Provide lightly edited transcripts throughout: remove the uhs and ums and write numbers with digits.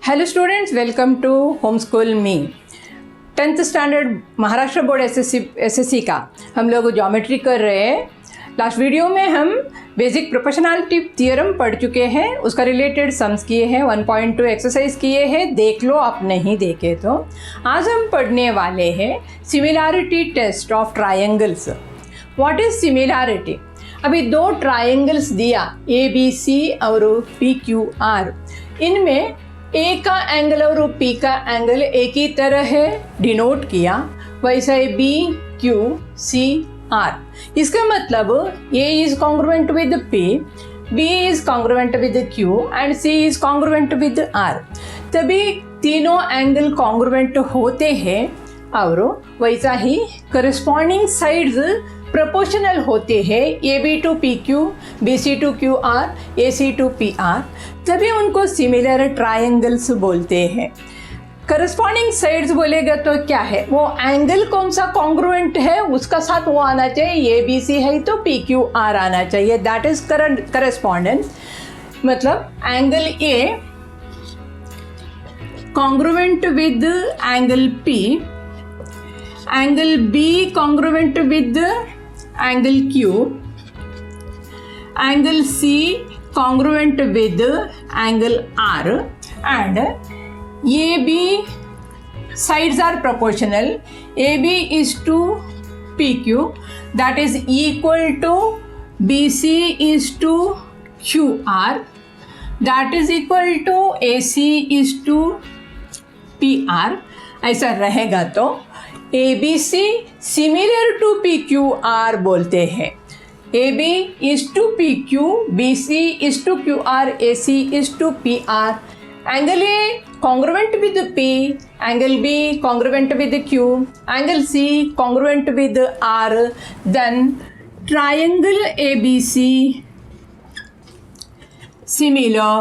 Hello students, welcome to home school me. 10th standard Maharashtra board SSC का हम लोग geometry कर रहे हैं। लास्ट वीडियो में हम बेसिक प्रोपोर्शनैलिटी थ्योरम पढ़ चुके हैं, उसका रिलेटेड सम्स किए हैं, 1.2 एक्सरसाइज किए हैं, देख लो आप नहीं देखे तो। आज हम पढ़ने वाले हैं similarity test of triangles. What is similarity? अभी दो ट्रायंगल्स दिया ABC और PQR, इनमें A का एंगल और P का एंगल एक ही तरह है, डिनोट किया, वैसा ही BQCR। इसका मतलब A is congruent with P, B is congruent with Q and C is congruent with R। तभी तीनों एंगल कॉन्ग्रुएंट होते हैं और वैसा ही करस्पॉन्डिंग साइड्स प्रोपोर्शनल होते हैं, AB to PQ, BC to QR, AC to PR, तभी उनको सिमिलर ट्रायंगल्स बोलते हैं। करस्पॉन्डिंग साइड्स बोलेगा तो क्या है, वो एंगल कौन सा कॉन्ग्रुएंट है उसका साथ वो आना चाहिए, ABC है तो PQR आना चाहिए, दैट इज करस्पॉन्डेंस। मतलब angle A congruent with angle P, angle B congruent with angle Q, angle C congruent with angle R, and AB sides are proportional. AB is to PQ, that is equal to BC is to QR, that is equal to AC is to PR। ऐसा रहेगा तो ABC similar to PQR बोलते हैं। AB is to PQ, BC is to QR, AC is to PR। Angle A congruent with P, angle B congruent with Q, angle C congruent with R, then triangle ABC similar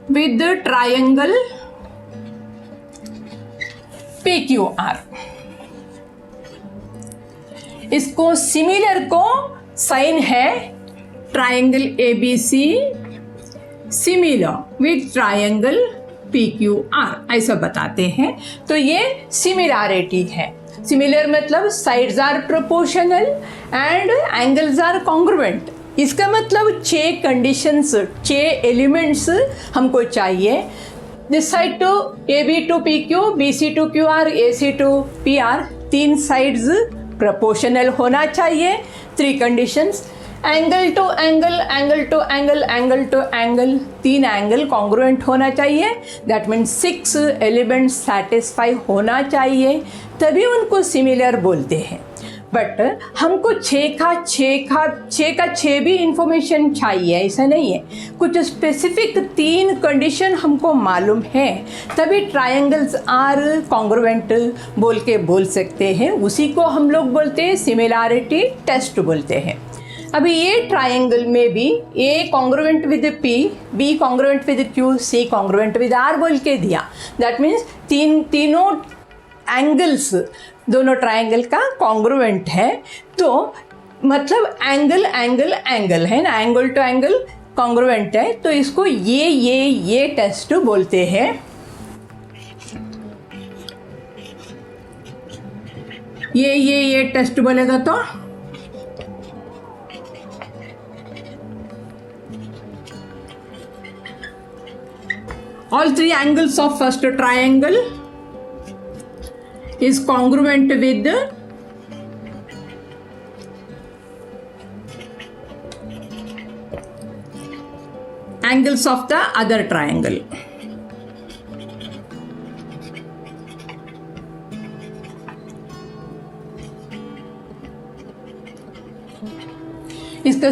with the triangle PQR। इसको similar को sign है triangle ABC similar with triangle PQR, ऐसा बताते हैं। तो ये similarity है। Similar मतलब sides are proportional and angles are congruent. इसका मतलब 6 कंडीशंस, 6 एलिमेंट्स हमको चाहिए। This side to AB to PQ, BC to QR, AC to PR, 3 sides proportional होना चाहिए। 3 conditions, angle to angle, angle to angle, angle to angle, 3 angle congruent होना चाहिए। That means 6 elements satisfy होना चाहिए, तभी उनको सिमिलर बोलते हैं। बट हमको 6 का 6 भी इंफॉर्मेशन चाहिए, ऐसा नहीं है। कुछ स्पेसिफिक 3 कंडीशन हमको मालूम है, तभी ट्रायंगल्स आर कॉन्ग्रुएंट बोल सकते हैं। उसी को हम लोग बोलते हैं सिमिलैरिटी टेस्ट बोलते हैं। अभी ये ट्रायंगल में भी A congruent with P, B congruent with Q, C congruent with R बोल के दिया। दैट मीन्स तीनों एंगल्स दोनों ट्रायंगल का कॉन्ग्रुएंट है। तो मतलब एंगल एंगल एंगल है ना, एंगल टू एंगल कॉन्ग्रुएंट है, तो इसको ये टेस्ट बोलते हैं। ये टेस्ट बोलेगा तो all 3 angles of first triangle is congruent with the angles of the other triangle। इसका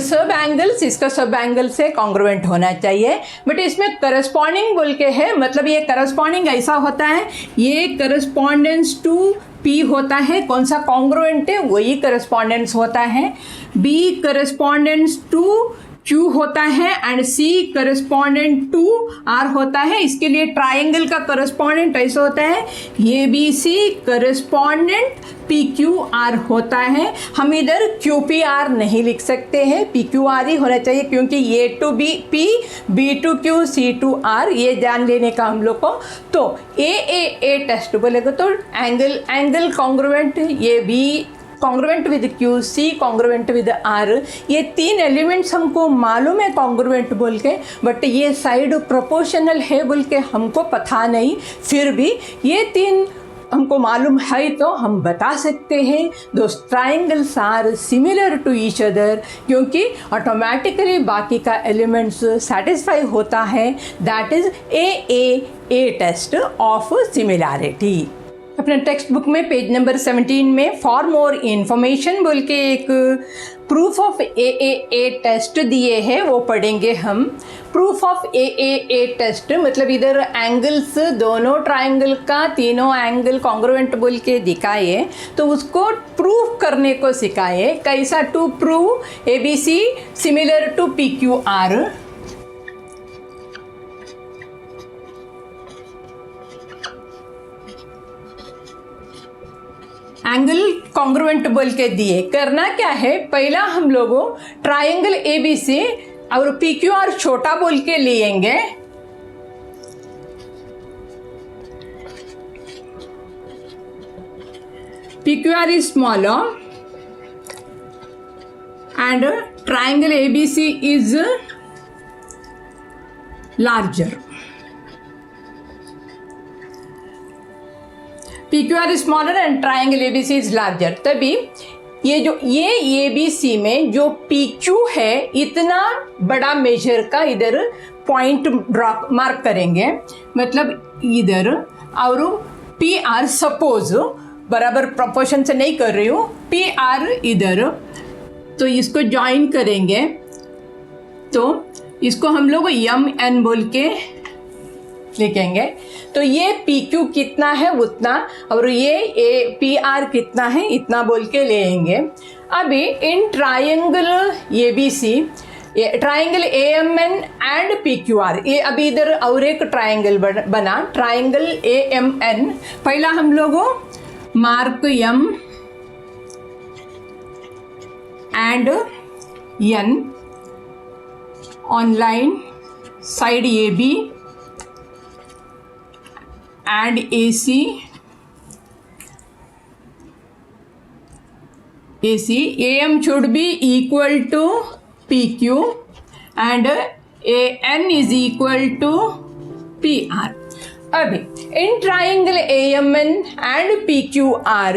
सब एंगल से कॉन्ग्रुएंट होना चाहिए। बट इसमें करस्पॉन्डिंग बोल के है, मतलब ये करस्पॉन्डिंग ऐसा होता है, ये करस्पॉन्डेंस टू P होता है, कौन सा कॉन्ग्रुएंट है वही करस्पॉन्डेंस होता है। B करस्पॉन्डेंस टू Q होता है and C correspondent to R होता है। इसके लिए ट्राइंगल का करस्पॉन्डेंट ऐसा होता है, ABC करस्पॉन्डेंट PQR होता है। हम इधर QPR नहीं लिख सकते हैं, PQR ही होना चाहिए, क्योंकि A to P, B to Q, C to R, ये जान लेने का हम लोग को। तो A टेस्ट बोलेगा तो एंगल कॉन्ग्रुएंट, ये B congruent with Q, C congruent with R, ये तीन एलिमेंट्स हमको मालूम है कॉन्ग्रुएंट बोल के, बट ये साइड प्रोपोर्शनल है बोल के हमको पता नहीं। फिर भी ये तीन हमको मालूम है तो हम बता सकते हैं those triangles are similar to each other, क्योंकि ऑटोमेटिकली बाकी का एलिमेंट्स सेटिस्फाई होता है। That is a test of similarity. अपने टेक्स्ट बुक में पेज नंबर 17 में फॉर मोर इंफॉर्मेशन बोल के एक प्रूफ ऑफ ए टेस्ट दिए हैं, वो पढ़ेंगे हम। प्रूफ ऑफ ए टेस्ट मतलब इधर एंगल्स दोनों ट्राइंगल का तीनों एंगल कॉन्ग्रुएंट बोल के दिखाए, तो उसको प्रूफ करने को सिखाए। कैसा to prove ABC similar to PQR। Angle congruent बोल के दिए, करना क्या है, पहला हम लोगों ट्राइंगल ABC और PQR छोटा बोल के लेंगे। PQR is smaller and triangle ABC is larger. PQR is smaller and triangle ABC is larger। तभी ये ABC में जो PQ है इतना बड़ा मेजर का इधर पॉइंट ड्रॉप मार्क करेंगे, मतलब इधर, और PR सपोज बराबर प्रोपोर्शन से नहीं कर रही हूँ, PR इधर, तो इसको ज्वाइन करेंगे, तो इसको हम लोग MN बोल के लिखेंगे। तो ये PQ कितना है उतना, और ये PR कितना है इतना बोल के लेंगे। अभी in triangle ABC, triangle AMN and PQR, ये अभी इधर और एक ट्राइंगल बना, ट्राइंगल AMN। पहला हम लोगों mark M and N on line side AB and AC AM should be equal to PQ and AN is equal to PR। अभी in triangle AMN and PQR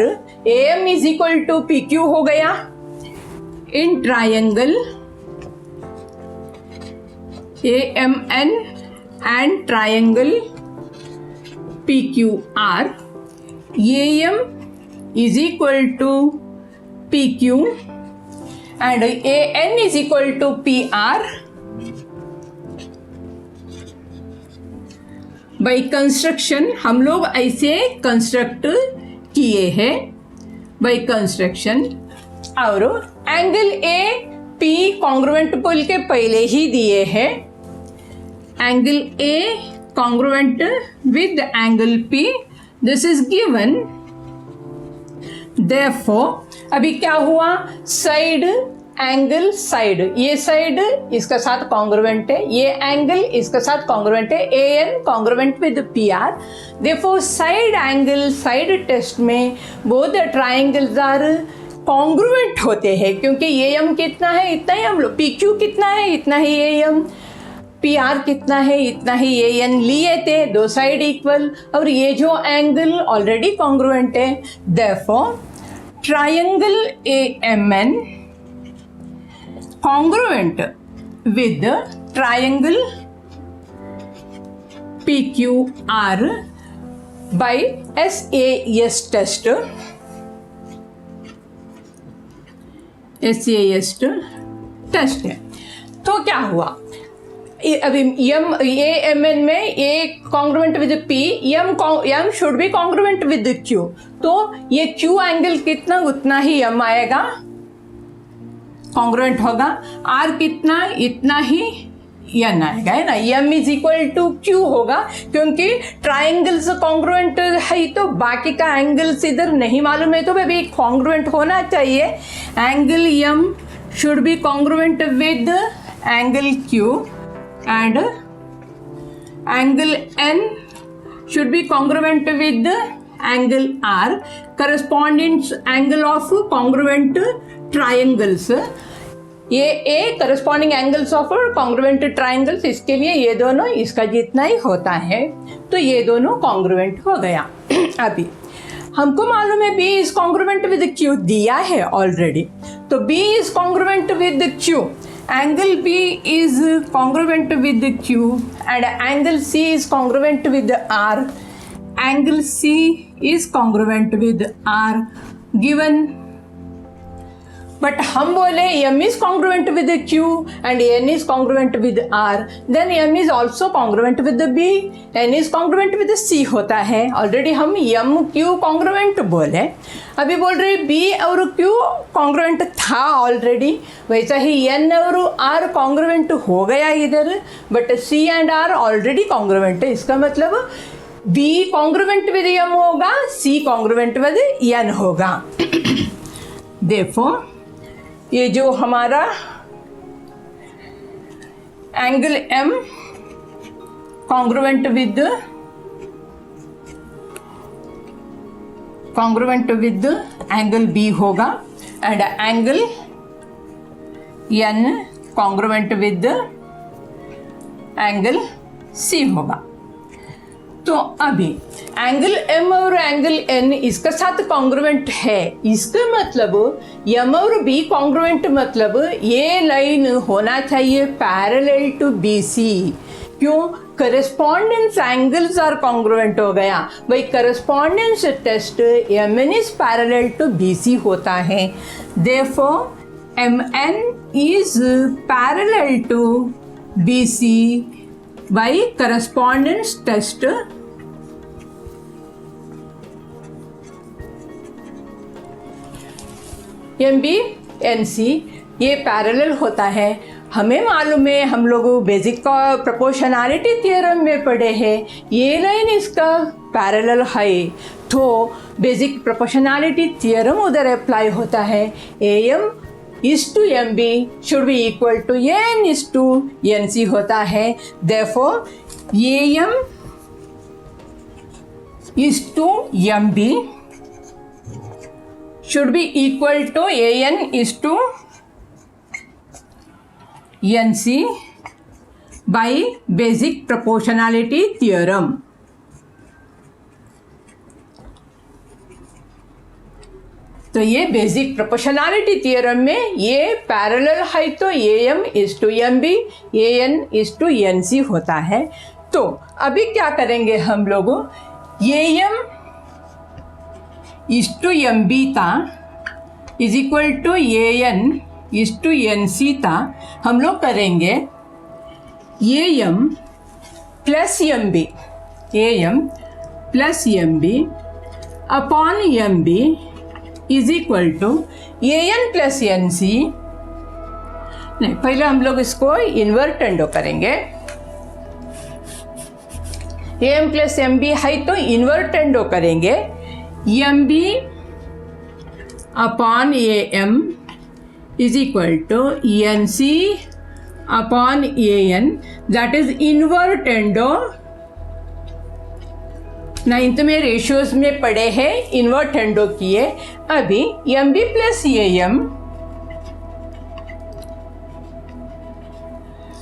AM is equal to PQ हो गया। In triangle AMN and triangle PQR AM is equal to PQ and AN is equal to PR। By construction हम लोग ऐसे construct किए हैं by construction, और angle AP congruent बोल के पहले ही दिए हैं। Angle A congruent with angle P, this is given। Therefore अभी क्या हुआ, साइड एंगल साइड, ये साइड इसका साथ कॉन्ग्रुएंट है, ये एंगल इसका साथ कॉन्ग्रुएंट है, AN congruent with PR। Therefore side angle side test में बोथ ट्राइंगल्स आर कॉन्ग्रुएंट होते हैं, क्योंकि AM कितना है इतना ही हम लोग, PQ कितना है इतना ही AM, PR कितना है इतना ही AN लिए थे, दो साइड इक्वल, और ये जो एंगल ऑलरेडी कॉन्ग्रुएंट है। Therefore triangle AMN congruent with triangle PQR by SAS test. SAS test है तो क्या हुआ, अभी AMN में A congruent with P, M should be congruent with Q, तो ये Q एंगल कितना उतना ही M आएगा, कॉन्ग्रुएंट होगा, आर कितना, इतना ही एन आएगा, है ना। M is equal to Q होगा, क्योंकि ट्राइंगल्स कॉन्ग्रुएंट है तो बाकी का एंगल्स इधर नहीं मालूम है, तो भाई कॉन्ग्रुएंट होना चाहिए। Angle M should be congruent with angle Q and angle N should be congruent with the angle R, corresponding angle of congruent triangles. ये ए corresponding angles of congruent triangles, इसके लिए ये दोनों इसका जितना ही होता है, तो ये दोनों congruent हो गया। अभी हमको मालूम है B is congruent with Q, दिया है ऑलरेडी, तो B is congruent with Q, angle B is congruent with Q and angle C is congruent with R. Angle C is congruent with R given, but हम बोले M is congruent with Q and N is congruent with R, then M is also congruent with B, N is congruent with C होता है। Already हम M Q congruent बोले, अभी बोल रहे B और Q congruent था ऑलरेडी, वैसा ही N और R congruent हो गया इधर, but C and R already congruent है। इसका मतलब B congruent with M होगा, C congruent with N होगा। Therefore ये जो हमारा angle M congruent with angle B होगा and angle N congruent with angle C होगा। तो अभी एंगल M और एंगल N इसका साथ कॉन्ग्रुएंट है, इसका मतलब M और B कॉन्ग्रुएंट मतलब ये लाइन होना चाहिए पैरेलल टू BC। क्यों? करस्पॉन्डेंस एंगल्स आर कॉन्ग्रुएंट हो गया, भाई correspondence test MN is parallel to BC होता है, therefore MN is parallel to BC by correspondence test. MB NC ये पैरेलल होता है, हमें मालूम है, हम लोग बेसिक का प्रोपोर्शनैलिटी थ्योरम में पढ़े हैं, ये लाइन इसका पैरेलल है, तो बेसिक प्रोपोर्शनैलिटी थ्योरम उधर अप्लाई होता है। AM is to MB should be equal to N is to NC होता है, therefore AM is to MB should be equal to AN is to NC by basic proportionality theorem। तो ये basic proportionality theorem में ये parallel है, तो AM is to MB, AN is to NC होता है। तो अभी क्या करेंगे हम लोग, AM इज टू MB था is equal to AN is to NC था, हम लोग करेंगे AM plus MB, AM plus MB upon MB is equal to AN plus NC। नहीं, पहले हम लोग इसको इन्वर्टेंडो करेंगे, AM प्लस MB है तो इन्वर्टेंडो करेंगे, MB upon AM is equal to NC upon AN, that is invertendo. Ninth में रेशियोज में पढ़े हैं, इन्वर्टेंडो किए। अभी MB plus AM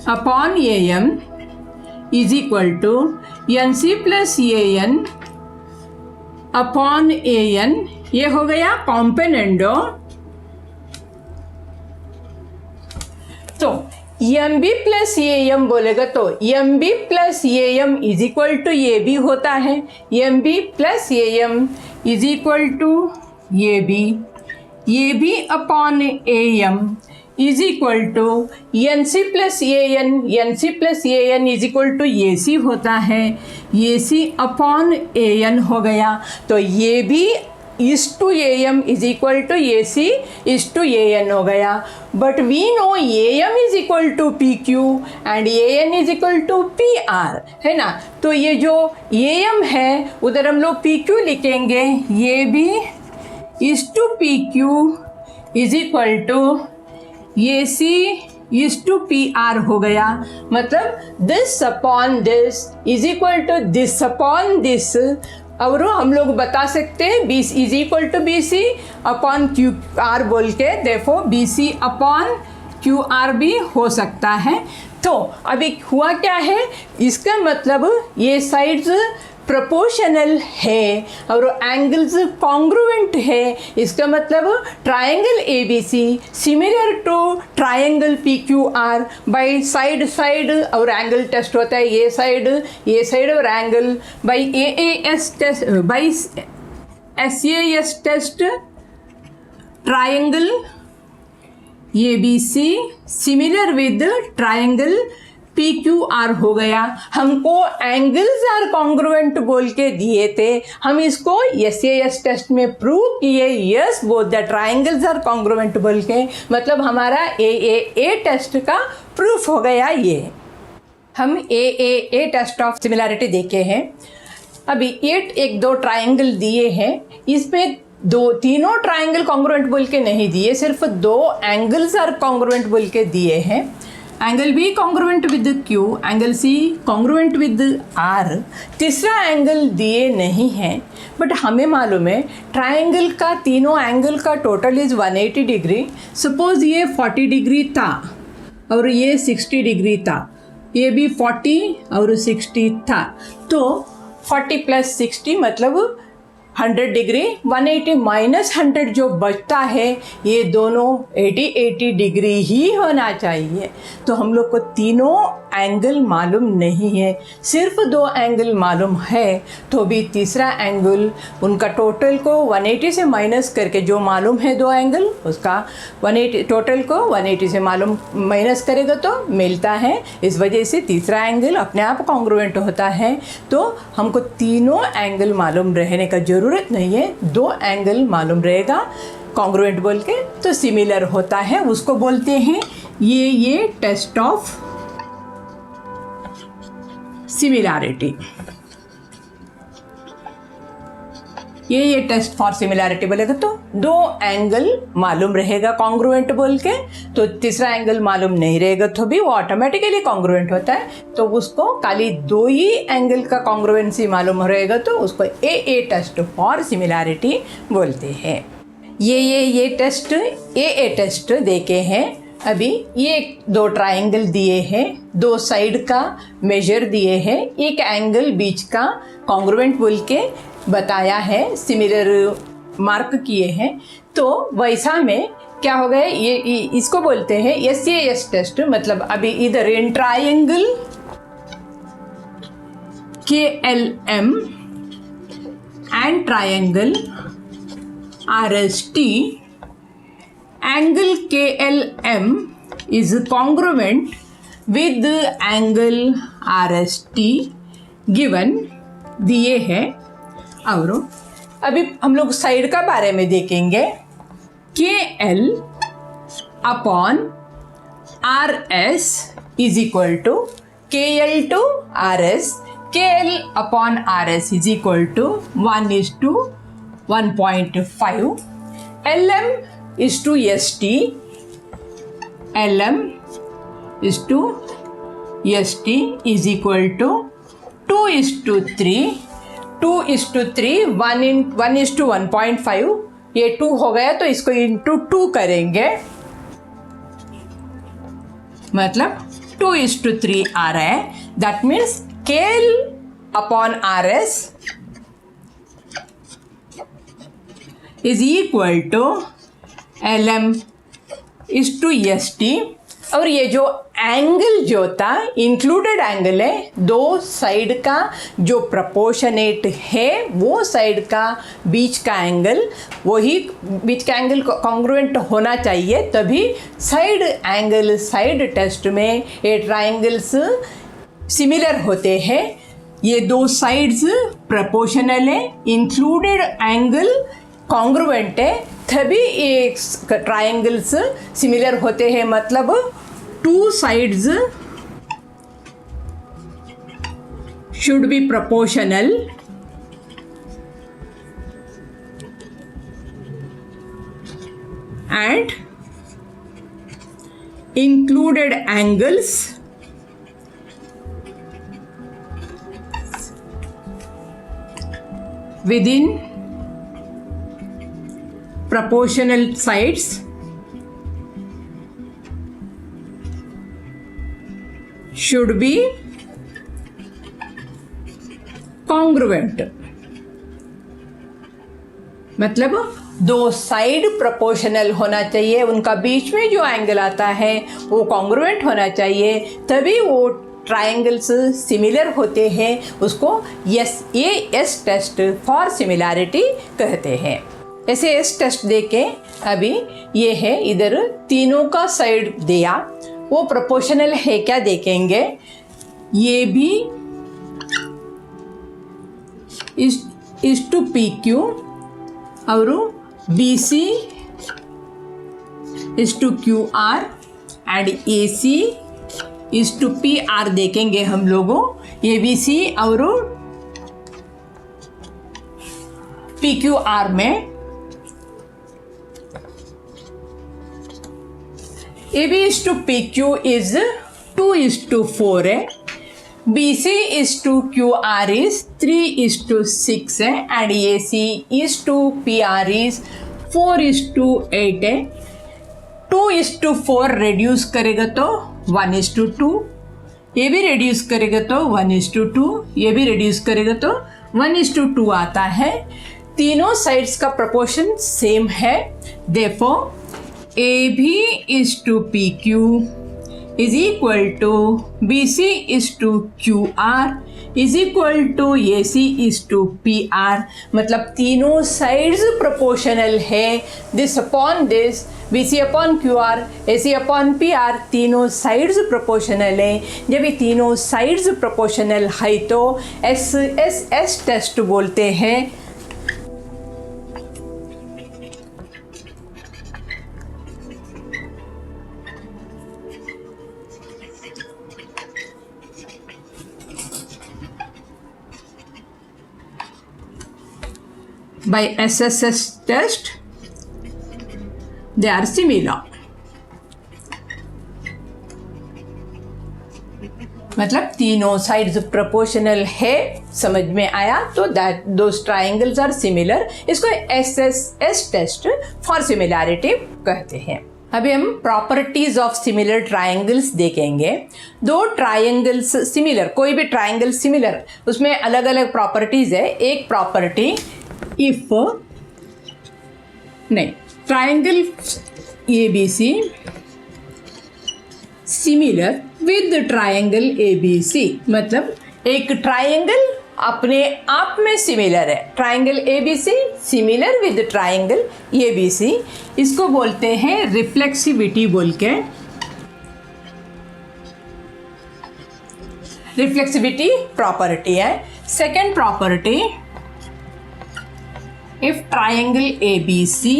upon AM is equal to NC plus AN upon AN, ये हो गया कॉम्पोनेंडो। तो MB प्लस AM बोलेगा तो MB plus AM is equal to AB होता है, MB plus AM is equal to AB upon AM is equal to NC plus AN is equal to AC होता है, AC अपॉन AN हो गया। तो AB is to A M is equal to A C is to A N हो गया, but we know A M is equal to P Q and A N is equal to P R, है ना। तो ये जो A M है उधर हम लोग पी क्यू लिखेंगे, ये भी is to P Q is equal to A C is to P R हो गया। मतलब this upon this is equal to this upon this, और हम लोग बता सकते हैं B is equal to B C upon Q R बोल के, देखो B C upon Q R भी हो सकता है। तो अभी हुआ क्या है, इसका मतलब ये साइड्स प्रोपोर्शनल है और एंगल्स कॉन्ग्रुएंट है। इसका मतलब triangle A B C similar to triangle P Q R by side side, और एंगल टेस्ट होता है ये साइड और angle by A S test, by S S test triangle A B C similar with triangle P Q R हो गया। हमको angles are congruent बोल के दिए थे, हम इसको एस टेस्ट में प्रूव किए, yes both the triangles are congruent बोल के, मतलब हमारा ए टेस्ट का प्रूफ हो गया। ये हम ए टेस्ट ऑफ सिमिलैरिटी देखे हैं। अभी एक दो ट्राइंगल दिए हैं, इसमें तीनों ट्राइंगल कॉन्ग्रुएंट बोल के नहीं दिए, सिर्फ 2 एंगल्स आर कॉन्ग्रुएंट बोल के दिए हैं। Angle B congruent with Q, angle C congruent with R, तीसरा एंगल दिए नहीं है। बट हमें मालूम है ट्रायंगल का तीनों एंगल का टोटल इज़ 180 डिग्री। सपोज ये 40 डिग्री था और ये 60 डिग्री था, ये भी 40 और 60 था, तो 40 प्लस 60 मतलब 100 डिग्री, 180 माइनस 100 जो बचता है ये दोनों 80 डिग्री ही होना चाहिए। तो हम लोग को तीनों एंगल मालूम नहीं है, सिर्फ 2 एंगल मालूम है, तो भी तीसरा एंगल उनका टोटल को 180 से माइनस करके जो मालूम है 2 एंगल उसका 180 टोटल को 180 से मालूम माइनस करेगा तो मिलता है। इस वजह से तीसरा एंगल अपने आप कॉन्ग्रुएंट होता है। तो हमको तीनों एंगल मालूम रहने का ज़रूरत नहीं है, 2 एंगल मालूम रहेगा कॉन्ग्रुएंट बोल के, तो सिमिलर होता है, उसको बोलते हैं ये टेस्ट ऑफ सिमिलैरिटी। ये टेस्ट फॉर सिमिलैरिटी बोलेगा तो 2 एंगल मालूम रहेगा कॉन्ग्रुएंट बोल के, तो तीसरा एंगल मालूम नहीं रहेगा तो भी वो ऑटोमेटिकली कॉन्ग्रुएंट होता है। तो उसको खाली 2 ही एंगल का कॉन्ग्रुएंसी मालूम रहेगा तो उसको ए टेस्ट फॉर सिमिलैरिटी बोलते हैं। ये टेस्ट ए टेस्ट देखे हैं। अभी ये 2 ट्राइंगल दिए हैं, 2 साइड का मेजर दिए हैं, एक एंगल बीच का कॉन्ग्रुएंट बोल के बताया है, सिमिलर मार्क किए हैं। तो वैसा में क्या हो गया, ये इसको बोलते हैं एस टेस्ट। मतलब अभी इधर इन triangle KLM and triangle RST, angle KLM is congruent with angle RST given दिए हैं। और अभी हम लोग साइड का बारे में देखेंगे। KL upon RS is equal to KL to RS, KL upon RS is equal to 1:1.5, LM is to ST, LM is to ST is equal to 2:3, 2:3, 1:1.5, ये 2 हो गया तो इसको इंटू 2 करेंगे, मतलब 2:3 आ रहा है। That means KL upon RS is equal to LM is to ST। और ये जो एंगल जो था इंक्लूडेड एंगल है, 2 साइड का जो प्रोपोर्शनेट है वो साइड का बीच का एंगल, वही बीच का एंगल कॉन्ग्रुएंट होना चाहिए, तभी साइड एंगल साइड टेस्ट में ये ट्राइंगल्स सिमिलर होते हैं। ये 2 साइड्स प्रोपोर्शनल है, इंक्लूडेड एंगल कॉन्ग्रुएंट है तभी ये ट्रायंगल्स सिमिलर होते हैं, मतलब two sides should be proportional and included angles within proportional sides should be congruent। मतलब दो साइड प्रोपोर्शनल होना चाहिए, उनका बीच में जो एंगल आता है वो कॉन्ग्रुएंट होना चाहिए, तभी वो ट्रायंगल्स सिमिलर होते हैं। उसको एस टेस्ट फॉर सिमिलैरिटी कहते हैं। ऐसे एस टेस्ट देके अभी ये है, इधर तीनों का साइड दिया, वो प्रोपोर्शनल है क्या देखेंगे। ये भी इस टू पी क्यू और BC is to QR and AC is to PR देखेंगे हम लोगों। ABC और PQR में AB is to PQ is 2:4 है, BC is to QR is 3:6 है and AC is to PR is 4:8 है। 2:4 reduce करेगा तो 1:2, ये भी reduce करेगा तो 1:2, ये भी reduce करेगा तो 1:2 आता है। तीनों साइड्स का proportion सेम है, therefore AB is to PQ is equal to BC is to QR is equal to AC is to PR। मतलब तीनों साइड्स प्रोपोर्शनल है। This upon this, BC upon QR, AC upon PR, तीनों sides proportional है। जब ये तीनों sides proportional है तो एस टेस्ट बोलते हैं। By SSS test they are similar। मतलब तीनों साइड्स प्रोपोर्शनल है, समझ में आया तो that those triangles are similar. इसको SSS टेस्ट फॉर सिमिलैरिटी कहते हैं। अभी हम प्रॉपर्टीज ऑफ सिमिलर ट्रायंगल्स देखेंगे। दो ट्रायंगल्स सिमिलर, कोई भी ट्रायंगल सिमिलर, उसमें अलग अलग प्रॉपर्टीज है। एक प्रॉपर्टी इफ नहीं, triangle ABC similar with triangle ABC, मतलब एक ट्रायंगल अपने आप में सिमिलर है। Triangle ABC similar with triangle ABC, इसको बोलते हैं रिफ्लेक्सिविटी बोल के। रिफ्लेक्सिविटी प्रॉपर्टी है। Second property, if triangle ABC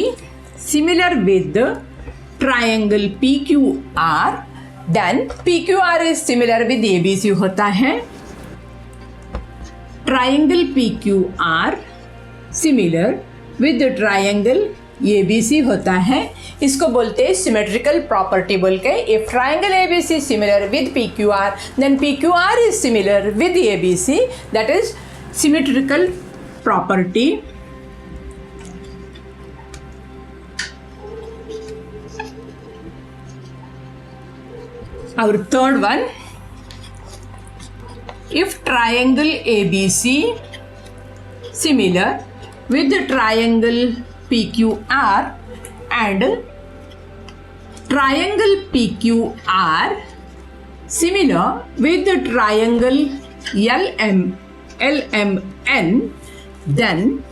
similar with triangle PQR then PQR is similar with ABC होता है। triangle PQR similar with triangle ABC होता है, इसको बोलते हैं सिमेट्रिकल प्रॉपर्टी बोल के। if triangle ABC similar with PQR then PQR is similar with ABC, that is symmetrical property। Our third one, if triangle ABC similar with the triangle PQR and triangle PQR similar with the triangle LMN, then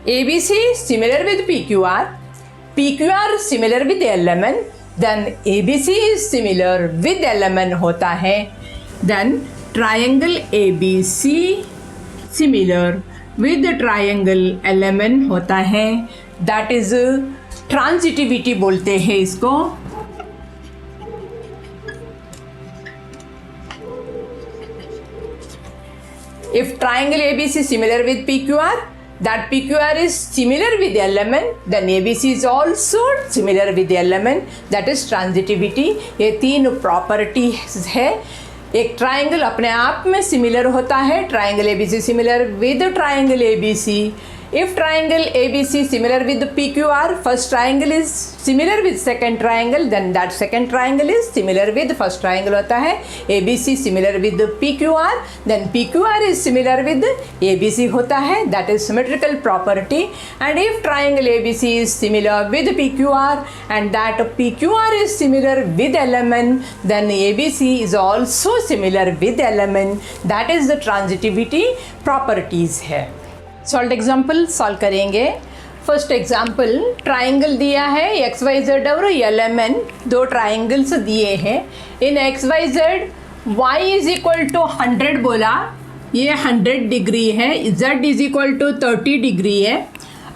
ABC similar with PQR, PQR similar with LMN, then ABC is similar with LMN होता है। then triangle ABC similar with triangle LMN होता है, that is transitivity बोलते हैं इसको। If triangle ABC similar with PQR, that PQR is similar with LMN, then ABC is also similar with LMN, that is transitivity। ये तीन properties है। एक triangle अपने आप में सिमिलर होता है, triangle ABC similar with triangle ABC। If triangle ABC similar with PQR, first triangle is similar with second triangle, then that second triangle is similar with first triangle होता है। ABC similar with PQR, then PQR is similar with ABC होता है, that is symmetrical property। And if triangle ABC is similar with PQR and that PQR is similar with LMN, then ABC is also similar with LMN, that is the transitivity properties है। Solve example solve करेंगे। First example, triangle दिया है XYZ और LMN, दो triangles दिए हैं। In XYZ y is equal to 100 बोला, ये 100 डिग्री है, z is equal to 30 degree है,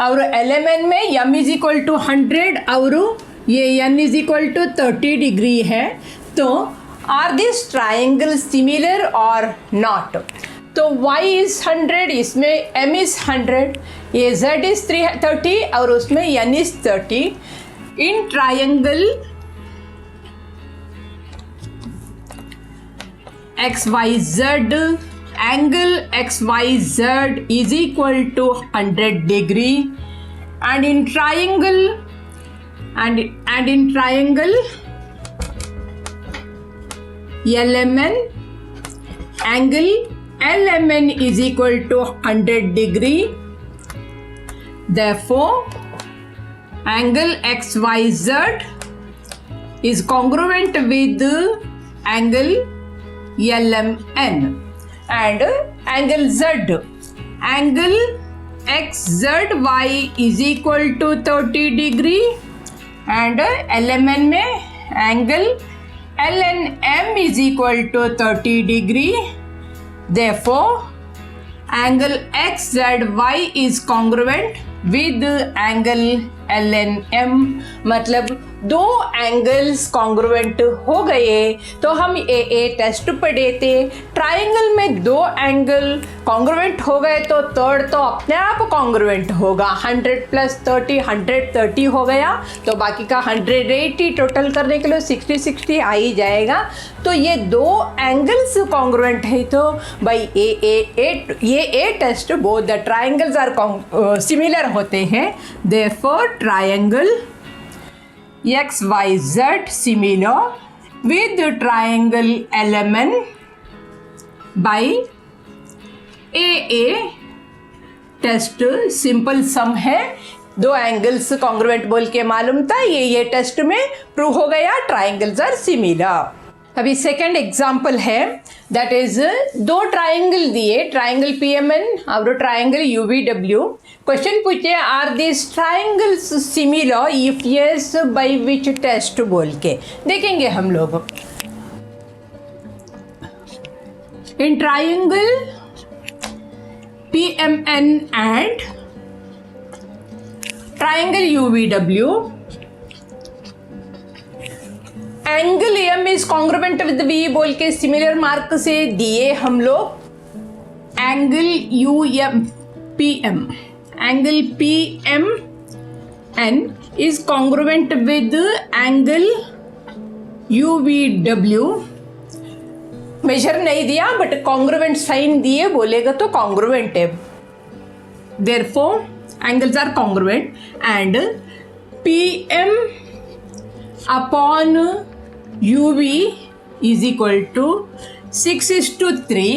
और LMN में m इज इक्वल टू 100 और ये n is equal to 30 degree है। तो are this triangle similar or not? तो y इज़ 100, इसमें m इज़ 100, ये z इज़ 30 और उसमें n is 30। In triangle XYZ, angle XYZ is equal to 100 degree, and in triangle LMN, angle LMN is equal to 100 degree. Therefore, angle XYZ is congruent with angle LMN, and angle Z, angle XZY is equal to 30 degree, and LMN में angle LNM is equal to 30 degree। Therefore, angle XZY is congruent with angle LNM। मतलब दो angles congruent हो गए तो हम ए test पढ़े थे। Triangle में दो एंगल कॉन्ग्रुएंट हो गए तो थर्ड तो अपने आप कॉन्ग्रुएंट होगा। 100 + 30 130 हो गया, तो बाकी का 180 टोटल करने के लिए 60 आ ही जाएगा। तो ये दो एंगल्स कॉन्ग्रुएंट है, तो भाई A test both the triangles are similar होते हैं। Therefore triangle XYZ similar with triangle LMN by AA test simple sum है। दो एंगल्स कॉन्ग्रुएंट बोल के मालूम था, ये टेस्ट में प्रूव हो गया, ट्राइंगल्स आर सिमिलर। अभी सेकेंड एग्जाम्पल है, दैट इज दो ट्राइंगल दिए, ट्राइंगल PMN और ट्राइंगल UVW। क्वेश्चन पूछे are this triangles similar, if yes by which test बोल के देखेंगे हम लोग। In triangle PMN and triangle UVW, angle M is congruent with V बोल के सिमिलर मार्क से दिए हम लोग। Angle PM, angle PMN is congruent with angle UVW। Measure नहीं दिया बट कॉन्ग्रुएंट साइन दिए, बोलेगा तो कॉन्ग्रुएंट है। Therefore angles are congruent and PM upon UV is equal to 6:3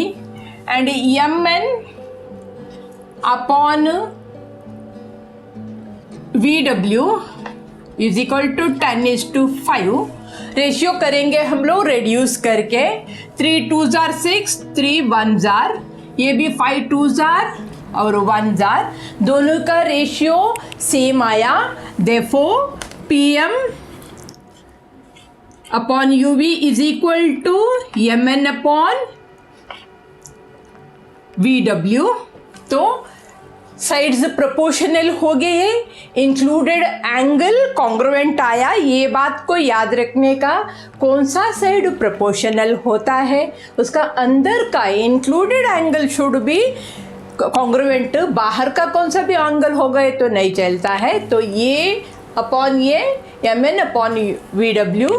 and MN upon VW is equal to 10:5। Ratio करेंगे हम लोग reduce करके, 3 2s are 6, 3 1s are, ये भी 5 2s are और 1s are, दोनों का रेशियो सेम आया। Therefore PM upon UV is equal to MN upon VW। तो साइड्स प्रोपोर्शनल हो गए, इंक्लूडेड एंगल कॉन्ग्रुएंट आया। ये बात को याद रखने का, कौन सा साइड प्रोपोर्शनल होता है उसका अंदर का included angle should be congruent, बाहर का कौन सा भी एंगल हो गए तो नहीं चलता है। तो ये अपॉन ये mn अपॉन vw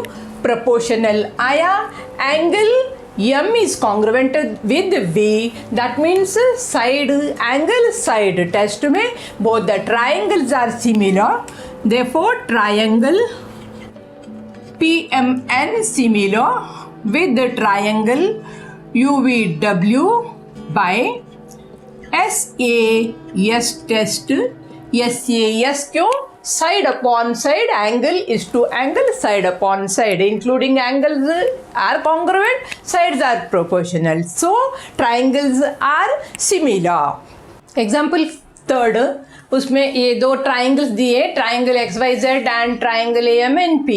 प्रोपोर्शनल आया। Angle m is congruent with v, that means side angle side test में both the triangles are similar, therefore triangle PMN similar with the triangle UVW by SAS test। SAS क्यों? Side upon side, angle is to angle, side upon side, including angles are congruent, sides are proportional, so triangles are similar। Example third, उसमें ये दो triangles दिए, triangle XYZ and triangle AMNP।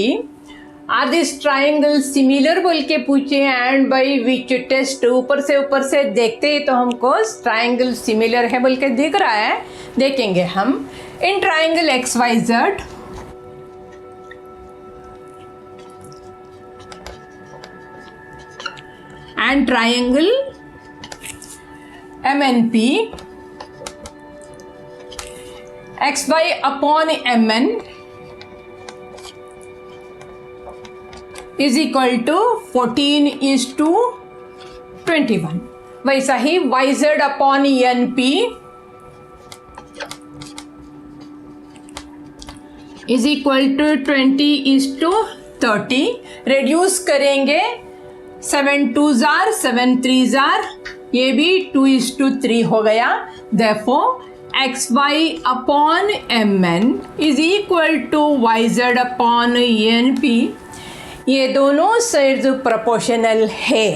Are this triangle similar बोल के पूछे and by which test, ऊपर से देखते ही तो हमको ट्राइंगल सिमिलर है बोल के दिख रहा है। देखेंगे हम in triangle XYZ and triangle MNP, XY upon MN is equal to 14:21। वैसा ही YZ upon NP is equal to 20:30। Reduce करेंगे 7 2s are 7 3s are, ये भी 2:3 हो गया। Therefore XY upon MN is equal to YZ upon NP। ये दोनों sides proportional है।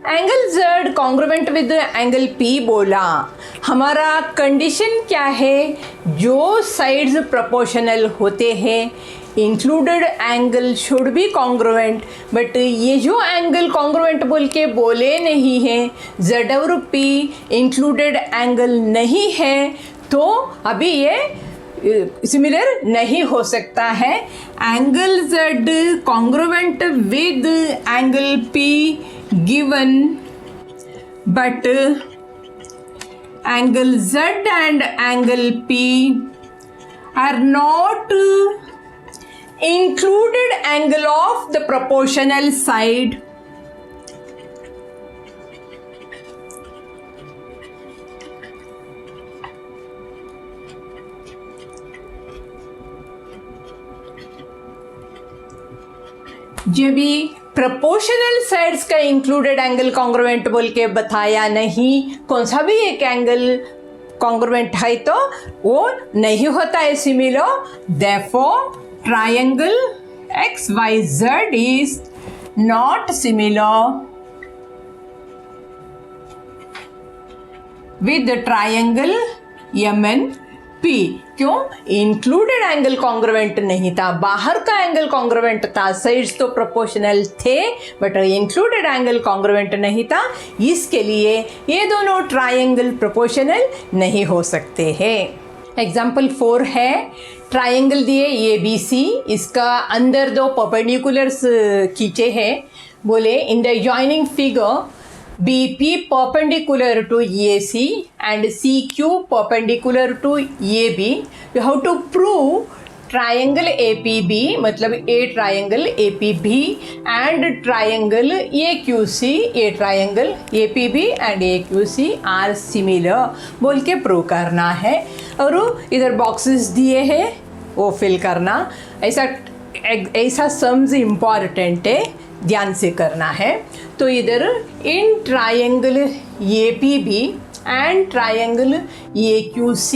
Angle Z congruent with angle P बोला, हमारा कंडीशन क्या है? जो साइड्स प्रोपोर्शनल होते हैं included angle should be congruent, but ये जो एंगल कॉन्ग्रुएंट बोल के बोले नहीं है, Z और P इंक्लूडेड एंगल नहीं है, तो अभी ये सिमिलर नहीं हो सकता है। Angle Z congruent with angle P given, but angle Z and angle P are not included angle of the proportional side। जब भी प्रोपोर्शनल साइड्स का इंक्लूडेड एंगल कॉन्ग्रुएंट बोल के बताया नहीं, कौन सा भी एक एंगल कॉन्ग्रुएंट है तो वो नहीं होता है similar. Therefore triangle XYZ is not similar with the triangle MNP। क्यों? इंक्लूडेड एंगल कॉन्ग्रुएंट नहीं था, बाहर का एंगल कॉन्ग्रुएंट था। साइड्स तो प्रोपोर्शनल थे बट इंक्लूडेड एंगल कॉन्ग्रुएंट नहीं था, इसके लिए ये दोनों ट्राइंगल प्रोपोर्शनल नहीं हो सकते हैं। एग्जाम्पल 4 है, ट्राइंगल दिए ABC, इसका अंदर दो परपेंडिकुलर्स खींचे हैं। बोले in the joining figure BP perpendicular to EAC and CQ perpendicular to EAB, you have to prove triangle APB, मतलब A triangle APB and triangle AQC, A triangle APB and AQC are similar बोल के prove करना है। और इधर boxes दिए हैं वो फिल करना। ऐसा सम्स इम्पॉर्टेंट है, ध्यान से करना है। तो इधर इन triangle APB and triangle AQC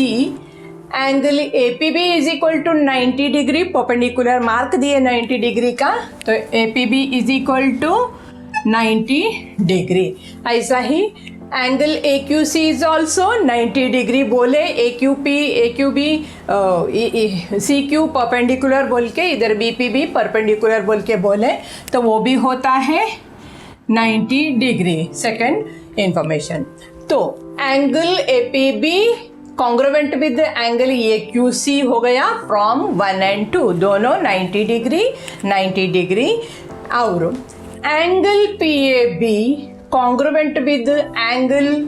angle APB is equal to 90 degree, perpendicular mark दिए 90 डिग्री का, तो APB is equal to 90 degree. ऐसा ही angle AQC is also 90 degree बोले, AQB CQ परपेंडिकुलर बोल के, इधर BPB परपेंडिकुलर बोल के बोले तो वो भी होता है 90 डिग्री। सेकंड इंफॉर्मेशन, तो angle APB congruent with angle ये क्यू सी हो गया फ्रॉम 1 and 2, दोनों 90 डिग्री और angle P A B congruent with angle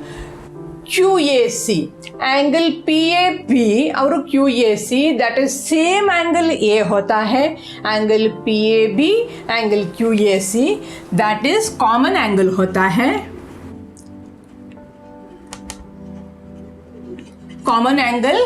Q A C, angle P A B और Q A C that is same angle A होता है, angle P A B angle Q A C that is common angle होता है, common angle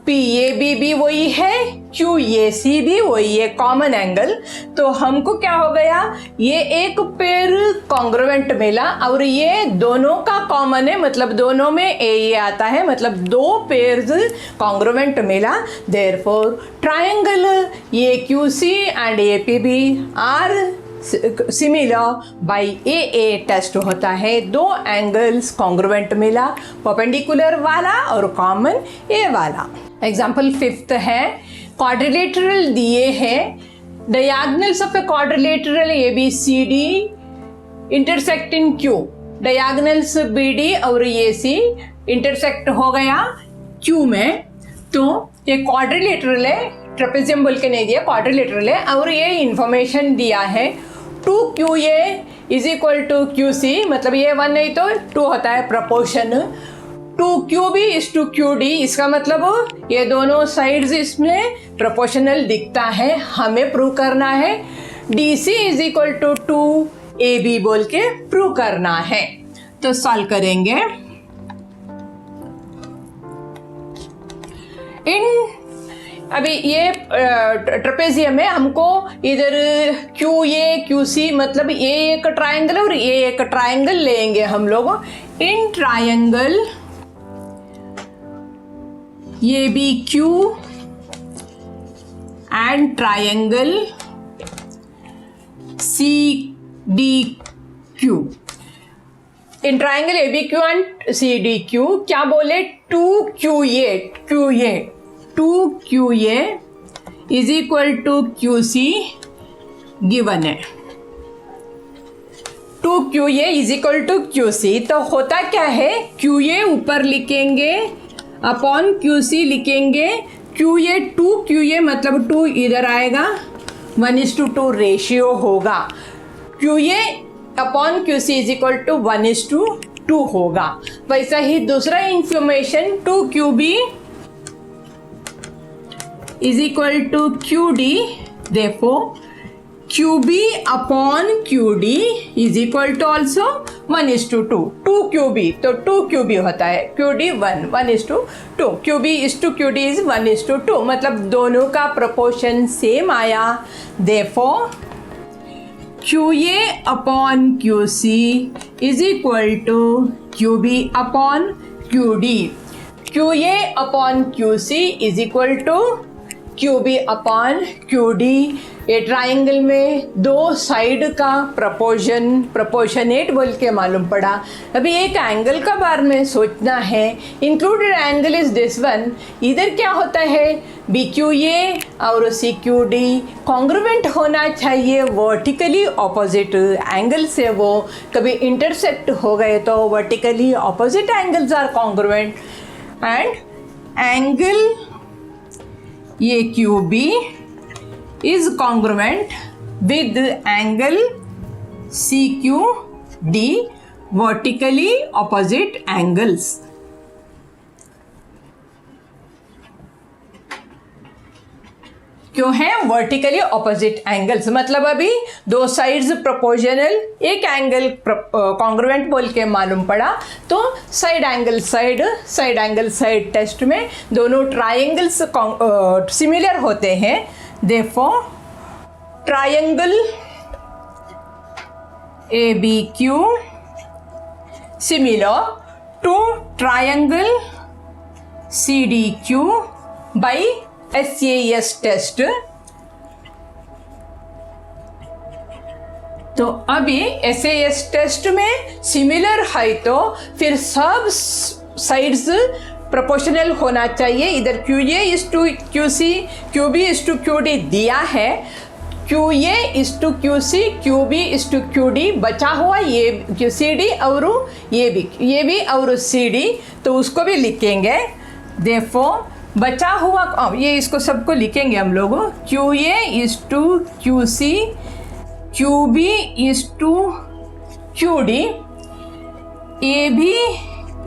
P A B भी वही है, Q A सी भी वही है, कॉमन एंगल। तो हमको क्या हो गया, ये एक पेयर कॉन्ग्रुवेंट मिला और ये दोनों का कॉमन है, मतलब दोनों में ए आता है, मतलब दो पेयर्स कॉन्ग्रुवेंट मिला। Therefore triangle A Q C and A P B are similar by A test होता है, दो एंगल्स कॉन्ग्रुवेंट मिला, परपेंडिकुलर वाला और कॉमन ए वाला। एग्जाम्पल 5 है, क्वाड्रिलेटरल दिए हैं, diagonals of a quadrilateral A B C D intersect in Q, diagonals B D और ए सी इंटरसेक्ट हो गया क्यू में। तो ये क्वाड्रिलेटरल है, ट्रेपेजियम बोल के नहीं दिया, क्वाड्रिलेटरल है और ये इंफॉर्मेशन दिया है 2QA is equal to QC, मतलब ये 1 नहीं तो 2 होता है proportion, 2QB is to QD, इसका मतलब ये दोनों साइड्स इसमें प्रोपोर्शनल दिखता है, हमें प्रूव करना है। DC is equal to 2AB बोल के प्रूव करना है। तो सॉल्व करेंगे। अभी ये ट्रेपेजियम में हमको इधर क्यू ए क्यू सी, मतलब ये एक ट्रायंगल और ये एक ट्रायंगल लेंगे हम लोग। In triangle A B Q and triangle C D Q, in triangle A B Q and C D Q क्या बोले, 2QA is equal to QC given है, 2QA is equal to QC। तो होता क्या है, QA ऊपर लिखेंगे upon QC लिखेंगे, QA 2QA मतलब 2 इधर आएगा, 1:2 रेशियो होगा, QA upon QC is equal to 1:2 होगा। वैसा ही दूसरा information 2QB is equal to QD, therefore QB upon QD is equal to also 1:2, 2QB, तो 2QB होता है, QD 1:2, QB is to QD is 1:2, मतलब दोनों का proportion सेम आया। therefore QA upon QC is equal to QB upon QD, QA upon QC is equal to QB upon QD। ये triangle में दो साइड का प्रोपोर्शनेट बोल के मालूम पड़ा। अभी एक एंगल का बारे में सोचना है, included angle is this one, इधर क्या होता है, BQA और CQD कॉन्ग्रुवेंट होना चाहिए, वर्टिकली ऑपोजिट एंगल से वो कभी इंटरसेक्ट हो गए तो vertically opposite angles are congruent, and angle ये QB is congruent with angle CQD, vertically opposite angles। क्यों है वर्टिकली ऑपोजिट एंगल्स, मतलब अभी दो साइड्स प्रोपोर्शनल, एक एंगल कॉन्ग्रुवेंट बोल के मालूम पड़ा। तो साइड एंगल साइड टेस्ट में दोनों ट्रायंगल्स सिमिलर होते हैं। Therefore triangle ABQ similar to triangle CDQ by SAS test. तो अभी SAS टेस्ट में सिमिलर है तो फिर सब साइड्स प्रोपोर्शनल होना चाहिए। इधर QA is to QC, QB is to QD दिया है, QA is to QC, QB is to QD, बचा हुआ ये CD और ये भी और CD, तो उसको भी लिखेंगे। देयरफॉर बचा हुआ ये इसको सबको लिखेंगे हम लोग, QA is to QC, QB is to QD, AB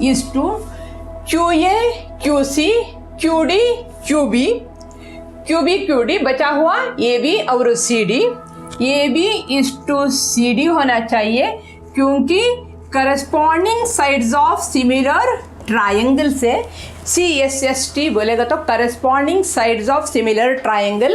is to QA, QC, QD, QB, QD बचा हुआ AB और CD, AB is to CD होना चाहिए क्योंकि corresponding sides of similar triangle से CSST बोलेगा तो corresponding sides of similar triangle.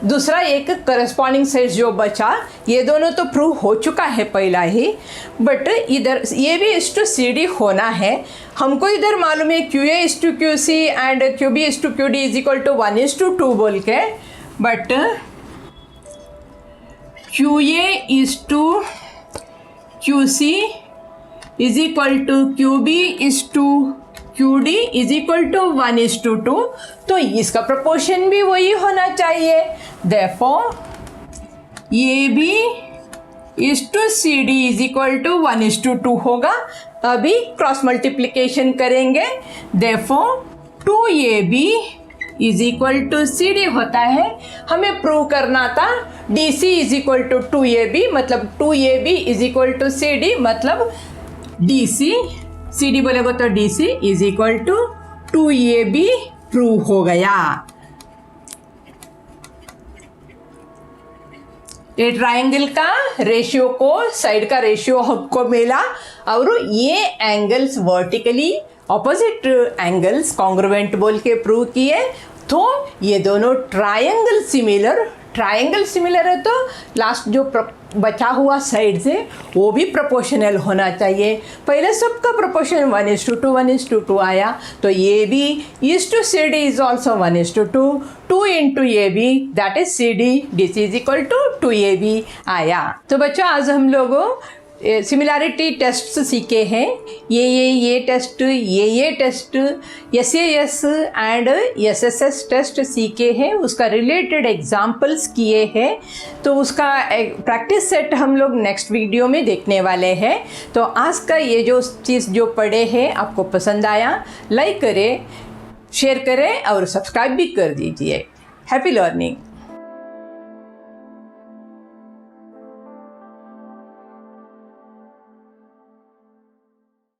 दूसरा एक करस्पॉन्डिंग साइड्स जो बचा, ये दोनों तो प्रूव हो चुका है पहला ही, बट इधर ये भी इज टू CD होना है। हमको इधर मालूम है QA is to QC and QB is to QD is equal to 1:2 बोल के, but QA is to QC is equal to QB is to QD is equal to 1:2, तो इसका प्रोपोर्शन भी वही होना चाहिए। Therefore AB is to CD is equal to 1:2 होगा। अभी क्रॉस मल्टीप्लिकेशन करेंगे, therefore 2AB is equal to CD होता है। हमें प्रूव करना था DC is equal to 2AB, मतलब 2AB is equal to CD, मतलब DC, CD बोलेगा तो DC is equal to 2AB prove हो गया। ये ट्रायंगल का रेशियो को, साइड का रेशियो हमको मिला और ये angles vertically opposite angles congruent बोल के प्रूव किए। तो ये दोनों ट्रायंगल सिमिलर है, तो लास्ट जो बचा हुआ साइड से वो भी प्रोपोर्शनल होना चाहिए। पहले सबका प्रोपोर्शन 1:2 आया, तो ये भी is to CD is also 1:2, 2 into AB that is CD, DC is equal to 2AB आया। तो बच्चों आज हम लोगों सिमिलैरिटी टेस्ट सीखे हैं। ये टेस्ट, ये test, SAS and SSS test सीखे हैं, उसका रिलेटेड एग्जाम्पल्स किए हैं। तो उसका प्रैक्टिस सेट हम लोग नेक्स्ट वीडियो में देखने वाले हैं। तो आज का ये जो चीज़ जो पढ़े हैं आपको पसंद आया, लाइक करें, शेयर करें और सब्सक्राइब भी कर दीजिए। Happy learning.